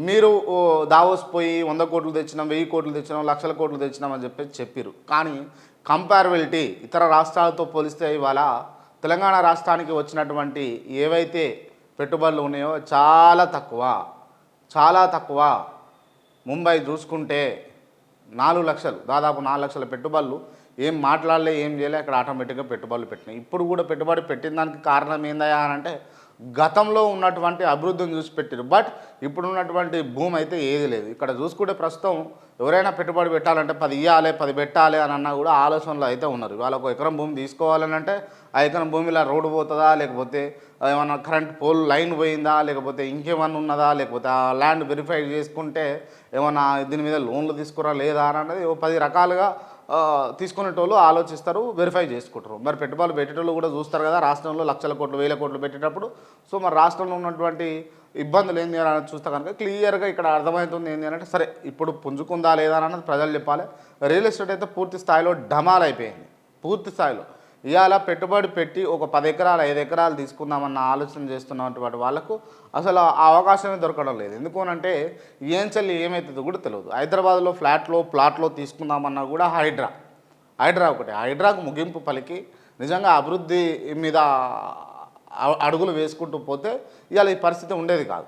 మీరు దావోస్ పోయి 100 కోట్లు తెచ్చినాం, 1000 కోట్లు తెచ్చినాం, లక్షల కోట్లు తెచ్చినాం అని చెప్పేసి చెప్పారు. కానీ కంపారబిలిటీ ఇతర రాష్ట్రాలతో పోలిస్తే ఇవాళ తెలంగాణ రాష్ట్రానికి వచ్చినటువంటి ఏవైతే పెట్టుబడులు ఉన్నాయో చాలా తక్కువ, చాలా తక్కువ. ముంబై చూసుకుంటే 4 లక్షలు, దాదాపు 4 లక్షల పెట్టుబడులు, ఏం మాట్లాడలే, ఏం చేయలే, అక్కడ ఆటోమేటిక్గా పెట్టుబడులు పెట్టినాయి. ఇప్పుడు కూడా పెట్టుబడి పెట్టిన దానికి కారణం ఏందయ్యా అని అంటే గతంలో ఉన్నటువంటి అభివృద్ధిని చూసి పెట్టారు. బట్ ఇప్పుడు ఉన్నటువంటి భూమి అయితే ఏది లేదు. ఇక్కడ చూసుకుంటే ప్రస్తుతం ఎవరైనా పెట్టుబడి పెట్టాలంటే 10 ఇవ్వాలి, 10 పెట్టాలి అని అన్నా కూడా ఆలోచనలో అయితే ఉన్నారు. ఇవాళ ఒక ఎకరం భూమి తీసుకోవాలని అంటే ఆ ఎకరం భూమిలో రోడ్డు పోతుందా, లేకపోతే ఏమన్నా కరెంట్ పోల్ లైన్ పోయిందా, లేకపోతే ఇంకేమన్నా ఉన్నదా, లేకపోతే ఆ ల్యాండ్ వెరిఫై చేసుకుంటే ఏమన్నా దీని మీద లోన్లు తీసుకురా లేదా అని అన్నది 10 రకాలుగా తీసుకునేటోళ్ళు ఆలోచిస్తారు, వెరిఫై చేసుకుంటారు. మరి పెట్టుబడులు పెట్టేటోళ్ళు కూడా చూస్తారు కదా, రాష్ట్రంలో లక్షల కోట్లు, 1000 కోట్లు పెట్టేటప్పుడు. సో మరి రాష్ట్రంలో ఉన్నటువంటి ఇబ్బందులు ఏంది అని చూస్తే కనుక క్లియర్గా ఇక్కడ అర్థమవుతుంది ఏంటి అంటే, సరే ఇప్పుడు పుంజుకుందా లేదా అన్నది ప్రజలు చెప్పాలి. రియల్ ఎస్టేట్ అయితే పూర్తి స్థాయిలో డమాల్ అయిపోయింది, పూర్తి స్థాయిలో. ఇవాళ పెట్టుబడి పెట్టి ఒక 10 ఎకరాలు 5 ఎకరాలు తీసుకుందామన్న ఆలోచన చేస్తున్నటువంటి వాళ్ళకు అసలు ఆ అవకాశమే దొరకడం లేదు. ఎందుకు అంటే ఏం చెల్లి ఏమవుతుందో కూడా తెలియదు. హైదరాబాద్లో ప్లాట్లో తీసుకుందామన్నా కూడా హైడ్రా ఒకటి. హైడ్రాకు ముగింపు పలికి నిజంగా అభివృద్ధి మీద అడుగులు వేసుకుంటూ పోతే ఇవాళ ఈ పరిస్థితి ఉండేది కాదు.